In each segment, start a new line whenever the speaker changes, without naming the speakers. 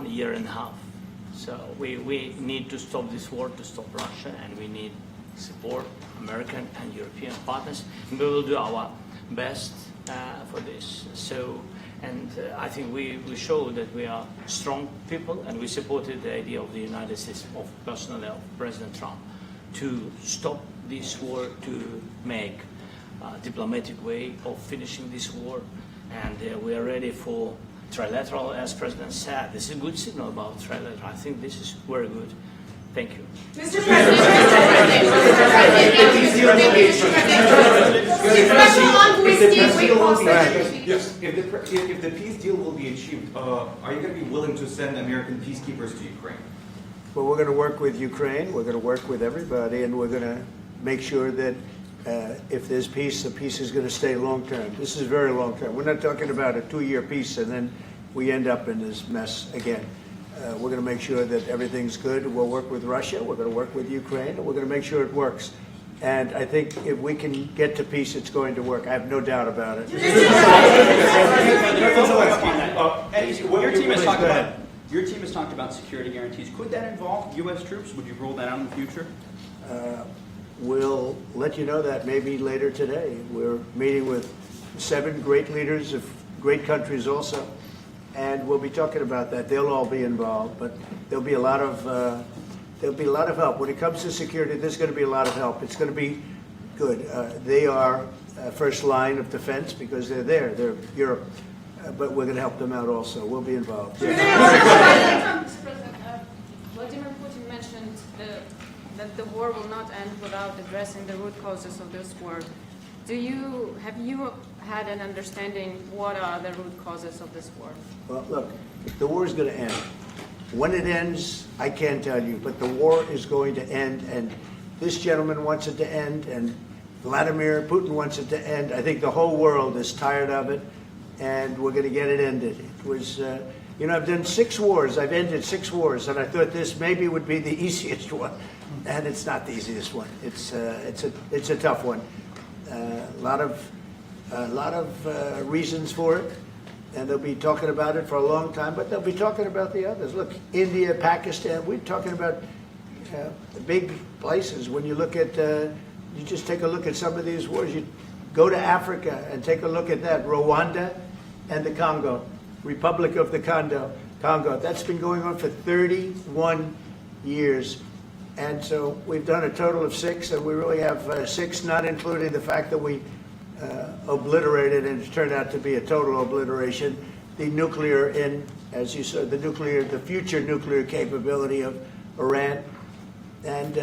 1.5 years. So we need to stop this war, to stop Russia, and we need support American and European partners. And we will do our best for this. So, I think we show that we are strong people, and we supported the idea of the United States, personally of President Trump, to stop this war, to make a diplomatic way of finishing this war. And we are ready for trilateral, as President said. This is a good signal about trilateral. I think this is very good. Thank you.
Mr. President,
if the peace deal will be achieved, are you going to be willing to send American peacekeepers to Ukraine?
Well, we're going to work with Ukraine. We're going to work with everybody, and we're going to make sure that if there's peace, the peace is going to stay long term. This is very long term. We're not talking about a 2-year peace and then we end up in this mess again. We're going to make sure that everything's good. We'll work with Russia. We're going to work with Ukraine, and we're going to make sure it works. And I think if we can get to peace, it's going to work. I have no doubt about it.
Your team has talked about security guarantees. Could that involve U.S. troops? Would you roll that out in the future?
We'll let you know that maybe later today. We're meeting with 7 great leaders of great countries also, and we'll be talking about that. They'll all be involved, but there'll be a lot of help when it comes to security. There's going to be a lot of help. It's going to be good. They are first line of defense because they're there. They're Europe, but we're going to help them out also. We'll be involved.
Mr. President, Vladimir Putin mentioned that the war will not end without addressing the root causes of this war. Have you had an understanding what are the root causes of this war?
Well, look, the war is going to end. When it ends, I can't tell you, but the war is going to end, and this gentleman wants it to end, and Vladimir Putin wants it to end. I think the whole world is tired of it, and we're going to get it ended. It was, I've done 6 wars. I've ended 6 wars, and I thought this maybe would be the easiest one, and it's not the easiest one. It's a tough one. A lot of reasons for it, and they'll be talking about it for a long time, but they'll be talking about the others. Look, India, Pakistan, we're talking about big places. When you look at, you just take a look at some of these wars. You go to Africa and take a look at that. Rwanda and the Congo, Republic of the Congo. That's been going on for 31 years. And so we've done a total of 6, and we really have 6, not including the fact that we obliterated, and it turned out to be a total obliteration, the nuclear, as you said, the future nuclear capability of Iran. And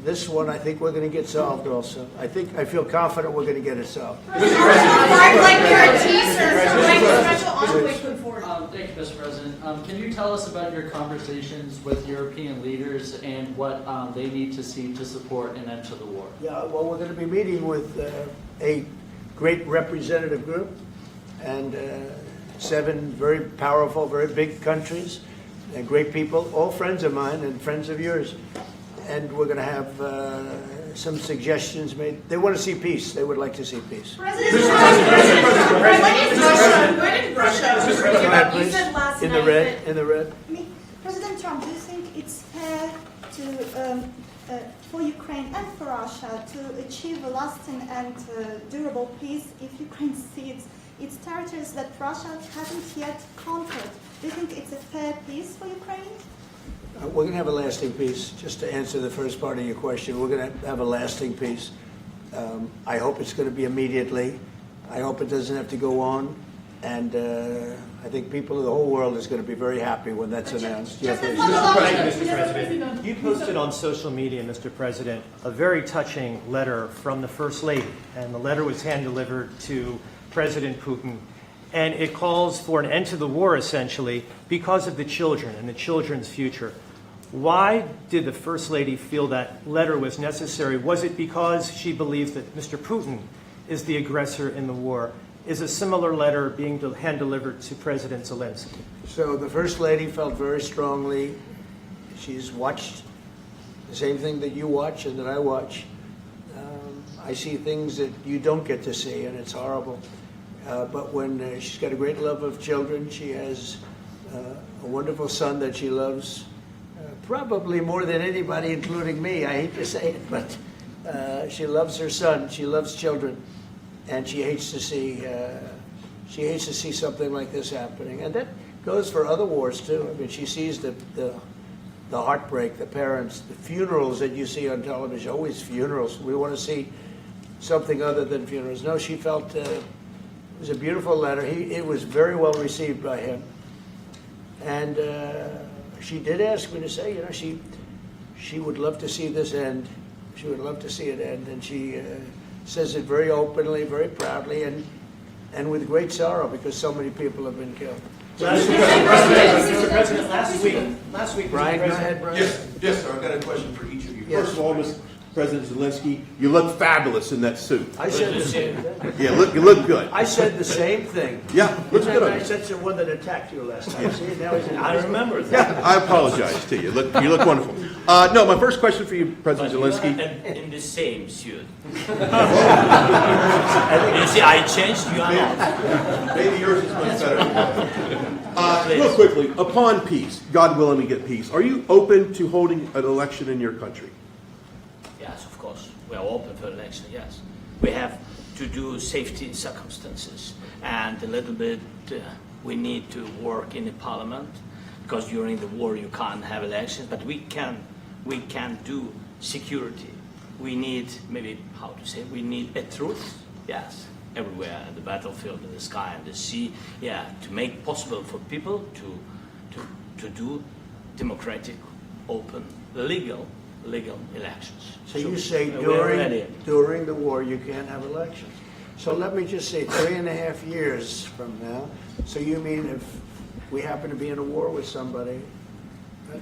this one, I think we're going to get solved also. I feel confident we're going to get it solved.
Thank you, Mr. President. Can you tell us about your conversations with European leaders and what they need to see to support an end to the war?
Yeah, well, we're going to be meeting with a great representative group and 7 very powerful, very big countries and great people, all friends of mine and friends of yours. And we're going to have some suggestions made. They want to see peace. They would like to see peace.
President, you said last
in
night
the red.
President Trump, do you think it's fair to for Ukraine and for Russia to achieve a lasting and durable peace if Ukraine cedes its territories that Russia hasn't yet conquered? Do you think it's a fair peace for Ukraine?
We're going to have a lasting peace. Just to answer the first part of your question, we're going to have a lasting peace. I hope it's going to be immediately. I hope it doesn't have to go on. And I think people of the whole world is going to be very happy when that's announced.
Mr. President, you posted on social media, Mr. President, a very touching letter from the First Lady. And the letter was hand-delivered to President Putin. And it calls for an end to the war, essentially, because of the children and the children's future. Why did the First Lady feel that letter was necessary? Was it because she believes that Mr. Putin is the aggressor in the war? Is a similar letter being hand-delivered to President Zelenskyy?
So the First Lady felt very strongly. She's watched the same thing that you watch and that I watch. I see things that you don't get to see, and it's horrible. But when she's got a great love of children, she has a wonderful son that she loves, probably more than anybody, including me. I hate to say it, but she loves her son. She loves children, and she hates to see something like this happening. And that goes for other wars too. I mean, she sees the heartbreak, the parents, the funerals that you see on television. Always funerals. We want to see something other than funerals. No, she felt it was a beautiful letter. It was very well received by him, and she did ask me to say, you know, she would love to see this end. She would love to see it end, and she says it very openly, very proudly, and with great sorrow because so many people have been killed.
Mr. President, last week,
Brian, go ahead, Brian.
Yes, sir. I've got a question for each of you.
Yes.
First of all, Mr. President Zelensky, you look fabulous in that suit.
I said the same thing.
Yeah, you look good.
I said the same thing.
Yeah, looks
Isn't
good
that
on
nice?
you.
That's the one that attacked you last time. See, now he's in.
I remember that.
I apologize to you. You look wonderful. No, my first question for you, President Zelensky.
In the same suit. You see, I changed, you are not.
Maybe yours is much better. Real quickly, upon peace, God willing we get peace, are you open to holding an election in your country?
Yes, of course. We are open for election, yes. We have to do safety circumstances. And a little bit, we need to work in the parliament, because during the war you can't have elections, but we can do security. We need, maybe, how to say, we need a truth, yes, everywhere, in the battlefield, in the sky, in the sea, yeah, to make possible for people to do democratic, open, legal elections.
So you say
we're ready.
during the war you can't have elections. So let me just say 3.5 years from now. So you mean if we happen to be in a war with somebody,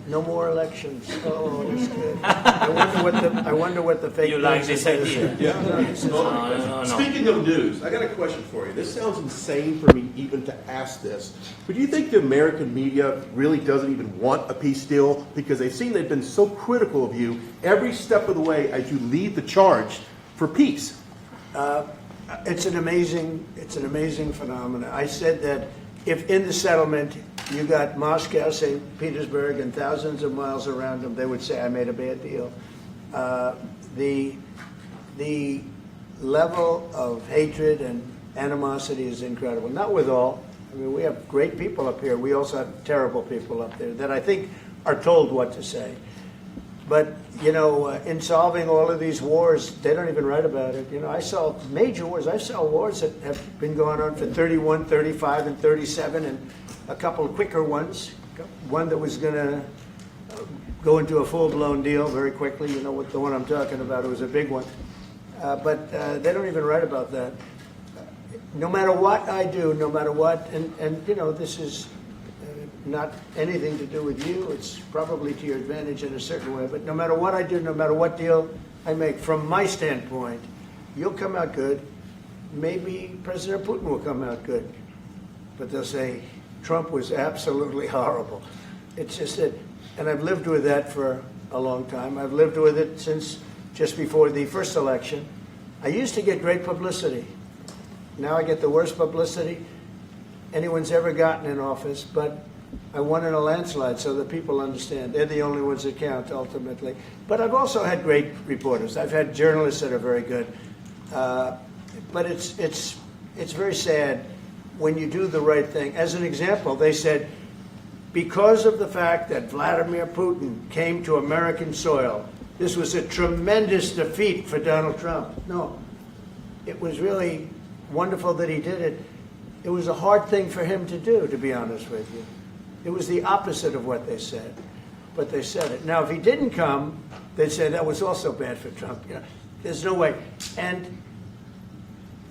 no more elections? Oh, that's good. I wonder what the fake
You like
news
this
is.
idea?
Yeah.
No.
Speaking of news, I got a question for you. This sounds insane for me even to ask this, but do you think the American media really doesn't even want a peace deal because they've seen they've been so critical of you every step of the way as you lead the charge for peace?
It's an amazing phenomenon. I said that if in the settlement you got Moscow, St. Petersburg, and thousands of miles around them, they would say I made a bad deal. The level of hatred and animosity is incredible. Not with all. I mean, we have great people up here. We also have terrible people up there that I think are told what to say. But, you know, in solving all of these wars, they don't even write about it. You know, I saw major wars. I saw wars that have been going on for 31, 35, and 37, and a couple of quicker ones. One that was going to go into a full-blown deal very quickly. You know what the one I'm talking about. It was a big one. But they don't even write about that. No matter what I do, no matter what, and you know, this is not anything to do with you. It's probably to your advantage in a certain way. But no matter what I do, no matter what deal I make, from my standpoint, you'll come out good. Maybe President Putin will come out good. But they'll say, Trump was absolutely horrible. It's just that, and I've lived with that for a long time. I've lived with it since just before the first election. I used to get great publicity. Now I get the worst publicity anyone's ever gotten in office, but I won in a landslide, so that people understand. They're the only ones that count, ultimately. But I've also had great reporters. I've had journalists that are very good. But it's very sad when you do the right thing. As an example, they said, because of the fact that Vladimir Putin came to American soil, this was a tremendous defeat for Donald Trump. No, it was really wonderful that he did it. It was a hard thing for him to do, to be honest with you. It was the opposite of what they said, but they said it. Now, if he didn't come, they'd say that was also bad for Trump. You know, there's no way. And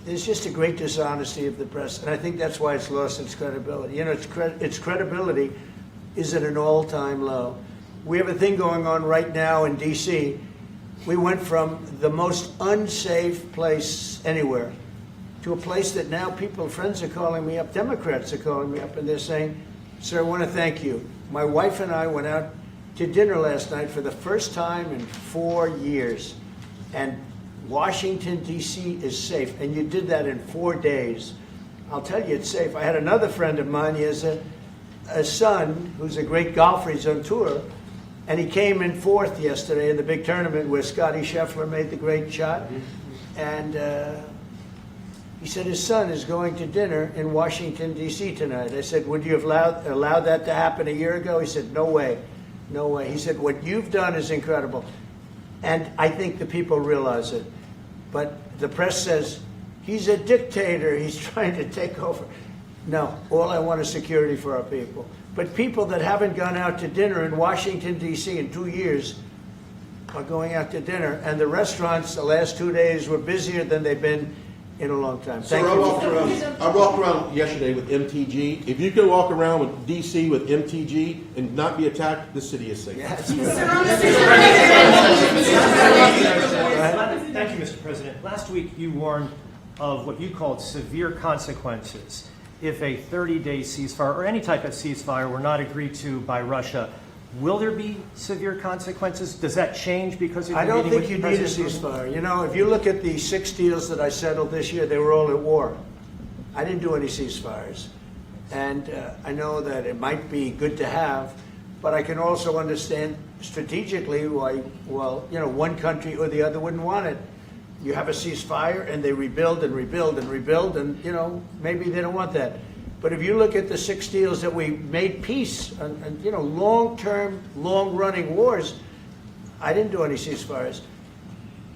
there's just a great dishonesty of the press, and I think that's why it's lost its credibility. You know, its credibility is at an all-time low. We have a thing going on right now in D.C. We went from the most unsafe place anywhere to a place that now friends are calling me up, Democrats are calling me up, and they're saying, sir, I want to thank you. My wife and I went out to dinner last night for the first time in 4 years, and Washington, D.C. is safe, and you did that in 4 days. I'll tell you it's safe. I had another friend of mine, he has a son who's a great golfer. He's on tour, and he came in fourth yesterday in the big tournament where Scotty Scheffler made the great shot. And he said his son is going to dinner in Washington, D.C. tonight. I said, would you have allowed that to happen a year ago? He said, no way, no way. He said, what you've done is incredible. And I think the people realize it. But the press says, he's a dictator, he's trying to take over. No, all I want is security for our people. But people that haven't gone out to dinner in Washington, D.C. in 2 years are going out to dinner. And the restaurants the last 2 days were busier than they've been in a long time. Thank
Sir,
you.
I walked around yesterday with MTG. If you could walk around with DC with MTG and not be attacked, the city is safe.
Yes.
Thank you, Mr. President. Last week you warned of what you called severe consequences if a 30-day ceasefire or any type of ceasefire were not agreed to by Russia. Will there be severe consequences? Does that change because of your
I don't
meeting
think you
with
need a
President Putin?
ceasefire. You know, if you look at the 6 deals that I settled this year, they were all at war. I didn't do any ceasefires. And I know that it might be good to have, but I can also understand strategically why, well, you know, one country or the other wouldn't want it. You have a ceasefire and they rebuild and rebuild and rebuild, and, you know, maybe they don't want that. But if you look at the 6 deals that we made peace and you know, long-term, long-running wars, I didn't do any ceasefires.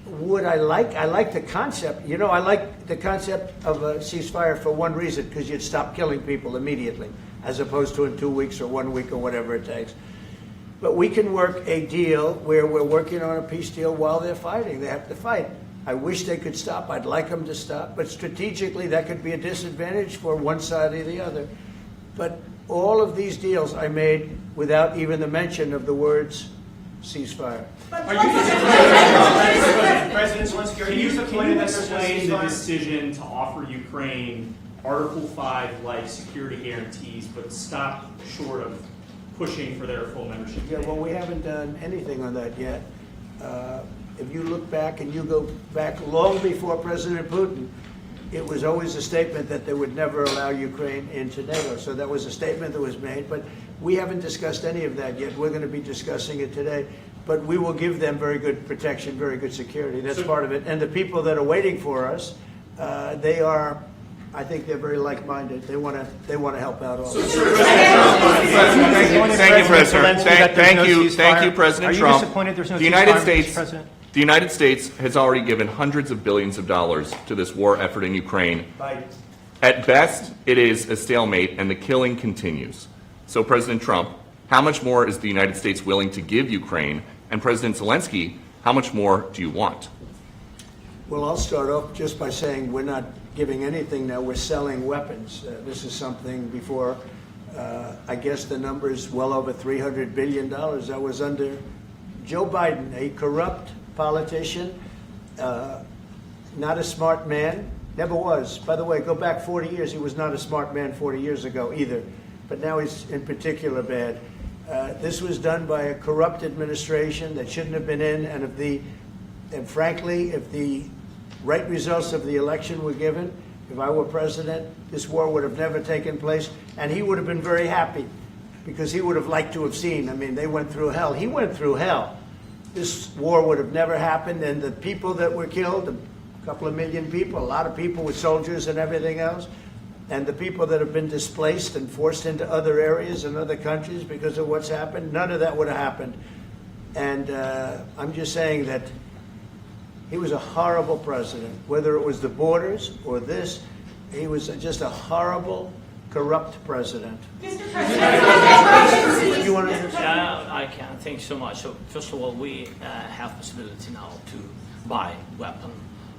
Would I like the concept. You know, I like the concept of a ceasefire for one reason, because you'd stop killing people immediately, as opposed to in 2 weeks or 1 week or whatever it takes. But we can work a deal where we're working on a peace deal while they're fighting. They have to fight. I wish they could stop. I'd like them to stop. But strategically, that could be a disadvantage for one side or the other. But all of these deals I made without even the mention of the words ceasefire.
President Zelenskyy, can you explain the decision to offer Ukraine Article 5-like security guarantees, but stop short of pushing for their full membership?
Yeah, well, we haven't done anything on that yet. If you look back and you go back long before President Putin, it was always a statement that they would never allow Ukraine into NATO. So that was a statement that was made, but we haven't discussed any of that yet. We're going to be discussing it today. But we will give them very good protection, very good security. That's part of it. And the people that are waiting for us, they are, I think they're very like-minded. They want to help out all.
Thank you, President. Thank you, President Trump.
Are you disappointed there's no ceasefire, Mr. President?
The United States has already given hundreds of billions of dollars to this war effort in Ukraine. At best, it is a stalemate, and the killing continues. So, President Trump, how much more is the United States willing to give Ukraine? And President Zelenskyy, how much more do you want?
Well, I'll start off just by saying we're not giving anything now. We're selling weapons. This is something before, I guess the number is well over $300 billion. That was under Joe Biden, a corrupt politician, not a smart man, never was. By the way, go back 40 years, he was not a smart man 40 years ago either, but now he's in particular bad. This was done by a corrupt administration that shouldn't have been in, and frankly, if the right results of the election were given, if I were president, this war would have never taken place, and he would have been very happy, because he would have liked to have seen. I mean, they went through hell. He went through hell. This war would have never happened, and the people that were killed, a couple of million people, a lot of people with soldiers and everything else, and the people that have been displaced and forced into other areas and other countries because of what's happened, none of that would have happened. And I'm just saying that he was a horrible president, whether it was the borders or this. He was just a horrible, corrupt president.
Mr.
President, you want to?
I can. Thanks so much. So first of all, we have possibility now to buy weapon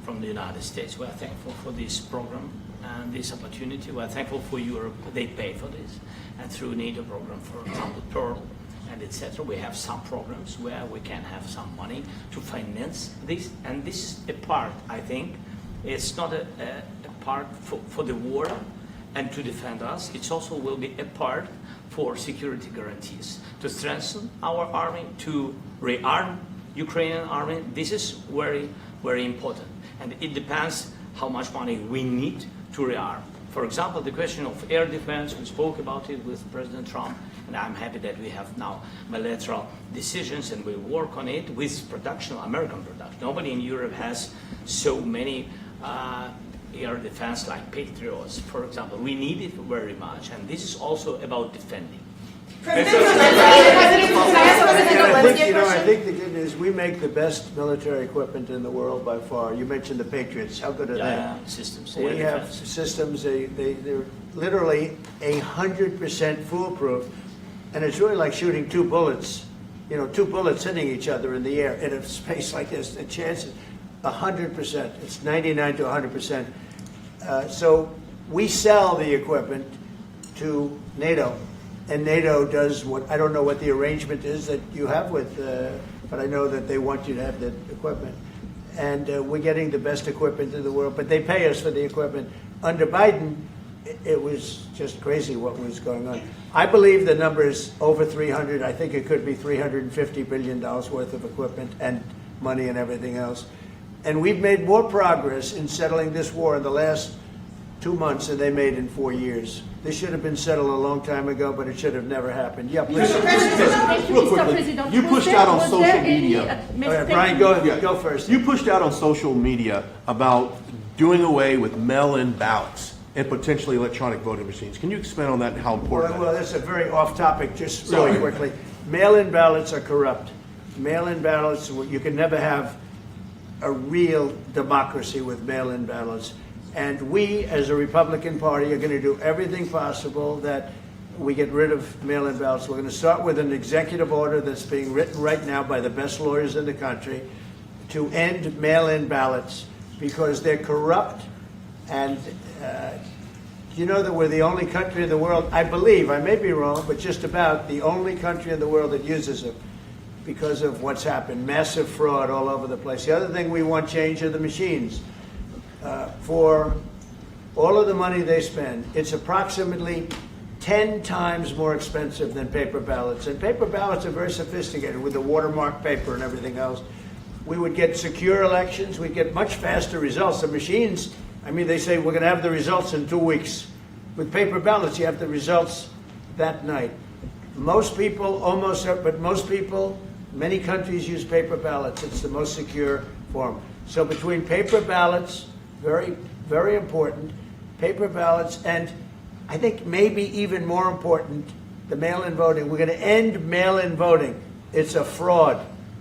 from the United States. We are thankful for this program and this opportunity. We are thankful for Europe. They pay for this, and through NATO program, for example, Pearl and etc. We have some programs where we can have some money to finance this, and this is a part. I think it's not a part for the war and to defend us. It also will be a part for security guarantees, to strengthen our army, to rearm Ukrainian army. This is very, very important. And it depends how much money we need to rearm. For example, the question of air defense, we spoke about it with President Trump, and I'm happy that we have now bilateral decisions and we work on it with production, American production. Nobody in Europe has so many air defense like Patriots, for example. We need it very much, and this is also about defending.
I think the good news, we make the best military equipment in the world by far. You mentioned the Patriots. How good are they?
Systems.
We
air
have
defense.
systems, they're literally 100% foolproof. And it's really like shooting two bullets, two bullets hitting each other in the air in a space like this. The chance is 100%. It's 99 to 100%. So we sell the equipment to NATO. And NATO does what, I don't know what the arrangement is that you have with, but I know that they want you to have the equipment. And we're getting the best equipment in the world, but they pay us for the equipment. Under Biden, it was just crazy what was going on. I believe the number is over 300. I think it could be $350 billion worth of equipment and money and everything else. And we've made more progress in settling this war in the last 2 months than they made in 4 years. This should have been settled a long time ago, but it should have never happened. Yeah, please.
Real quickly, you pushed out on social media.
All right, Brian, go first.
You pushed out on social media about doing away with mail-in ballots and potentially electronic voting machines. Can you expand on that and how important
Well,
that is?
that's a very off-topic, just really quickly. Mail-in ballots are corrupt. Mail-in ballots, you can never have a real democracy with mail-in ballots. And we, as a Republican Party, are going to do everything possible that we get rid of mail-in ballots. We're going to start with an executive order that's being written right now by the best lawyers in the country to end mail-in ballots because they're corrupt. And you know that we're the only country in the world, I believe, I may be wrong, but just about the only country in the world that uses them because of what's happened. Massive fraud all over the place. The other thing we want change are the machines. For all of the money they spend, it's approximately 10 times more expensive than paper ballots. And paper ballots are very sophisticated with the watermark paper and everything else. We would get secure elections. We'd get much faster results. The machines, they say we're going to have the results in 2 weeks. With paper ballots, you have the results that night. Most people, many countries use paper ballots. It's the most secure form. So between paper ballots, very, very important, paper ballots, and I think maybe even more important, the mail-in voting. We're going to end mail-in voting. It's a fraud.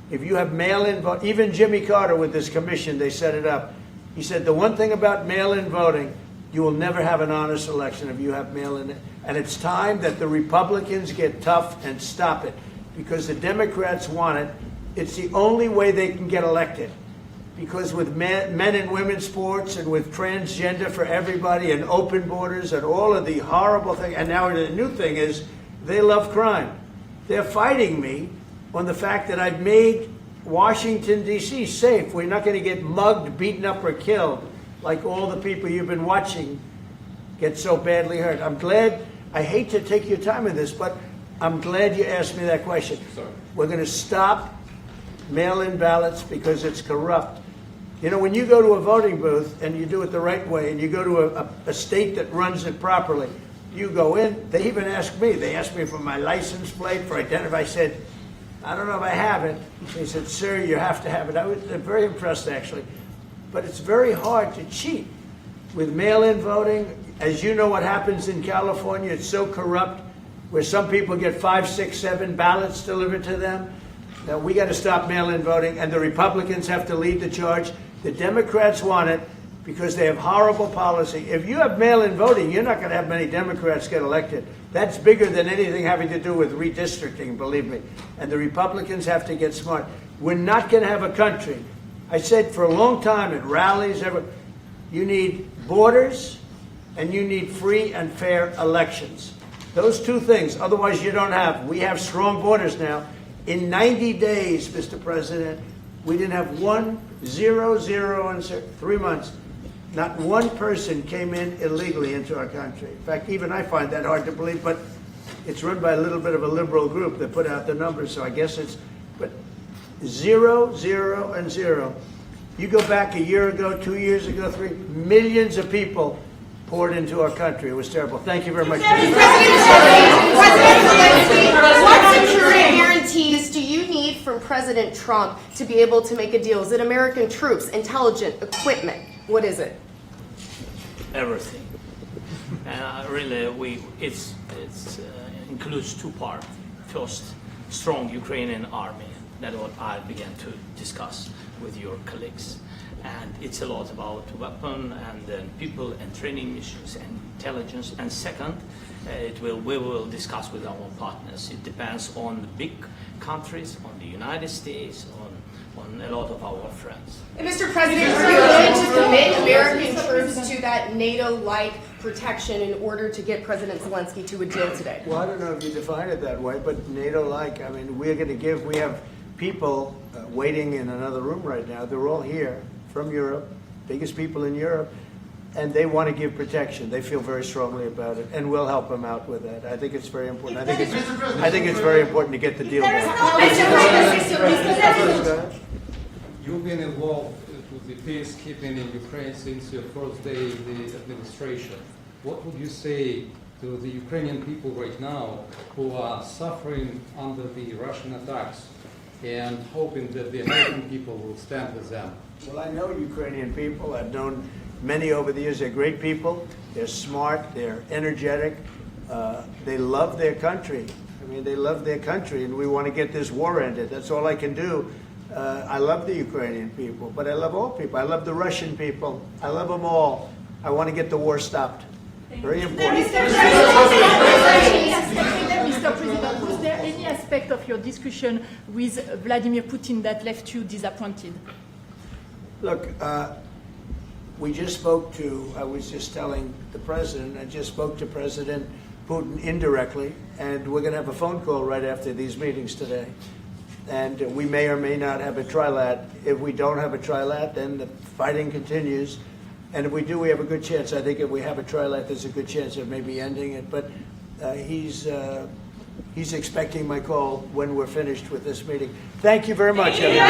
If you have mail-in vote, even Jimmy Carter with this commission, they set it up. He said the one thing about mail-in voting, you will never have an honest election if you have mail-in. And it's time that the Republicans get tough and stop it because the Democrats want it. It's the only way they can get elected. Because with men and women's sports and with transgender for everybody and open borders and all of the horrible things, and now the new thing is they love crime. They're fighting me on the fact that I've made Washington, D.C. safe. We're not going to get mugged, beaten up, or killed like all the people you've been watching get so badly hurt. I'm glad, I hate to take your time in this, but I'm glad you asked me that question.
Sorry.
We're going to stop mail-in ballots because it's corrupt. When you go to a voting booth and you do it the right way and you go to a state that runs it properly, you go in, they even ask me. They asked me for my license plate, for identity. I said, I don't know if I have it. They said, sir, you have to have it. I was very impressed, actually. But it's very hard to cheat with mail-in voting. As you know what happens in California, it's so corrupt, where some people get 5, 6, 7 ballots delivered to them. Now, we got to stop mail-in voting, and the Republicans have to lead the charge. The Democrats want it because they have horrible policy. If you have mail-in voting, you're not going to have many Democrats get elected. That's bigger than anything having to do with redistricting, believe me. And the Republicans have to get smart. We're not going to have a country. I said for a long time at rallies, you need borders and you need free and fair elections. Those two things, otherwise you don't have. We have strong borders now. In 90 days, Mr. President, we didn't have 1, 0, 0, and 3 months. Not one person came in illegally into our country. In fact, even I find that hard to believe, but it's run by a little bit of a liberal group that put out the numbers, so I guess it's, but 0, 0, and 0. You go back a year ago, 2 years ago, 3, millions of people poured into our country. It was terrible. Thank you very much.
President Zelenskyy, what security guarantees do you need from President Trump to be able to make a deal? Is it American troops, intelligence, equipment? What is it?
Everything. And really, it includes two parts. First, strong Ukrainian army. That's what I began to discuss with your colleagues. And it's a lot about weapon and then people and training missions and intelligence. And second, we will discuss with our partners. It depends on the big countries, on the United States, on a lot of our friends.
And Mr. President, are you willing to commit American troops to that NATO-like protection in order to get President Zelenskyy to a deal today?
Well, I don't know if you define it that way, but NATO-like, I mean, we have people waiting in another room right now. They're all here from Europe, biggest people in Europe, and they want to give protection. They feel very strongly about it, and we'll help them out with that. I think it's very important. I think it's very important to get the deal done.
You've been involved with the peacekeeping in Ukraine since your first day in the administration. What would you say to the Ukrainian people right now who are suffering under the Russian attacks and hoping that the American people will stand with them?
Well, I know Ukrainian people. I've known many over the years. They're great people. They're smart. They're energetic. They love their country. I mean, they love their country, and we want to get this war ended. That's all I can do. I love the Ukrainian people, but I love all people. I love the Russian people. I love them all. I want to get the war stopped. Very important.
Mr. President, was there any aspect of your discussion with Vladimir Putin that left you disappointed?
Look, we just spoke to, I was just telling the President, I just spoke to President Putin indirectly, and we're going to have a phone call right after these meetings today. And we may or may not have a trilat. If we don't have a trilat, then the fighting continues. And if we do, we have a good chance. I think if we have a trilat, there's a good chance of maybe ending it. But he's expecting my call when we're finished with this meeting. Thank you very much, everybody.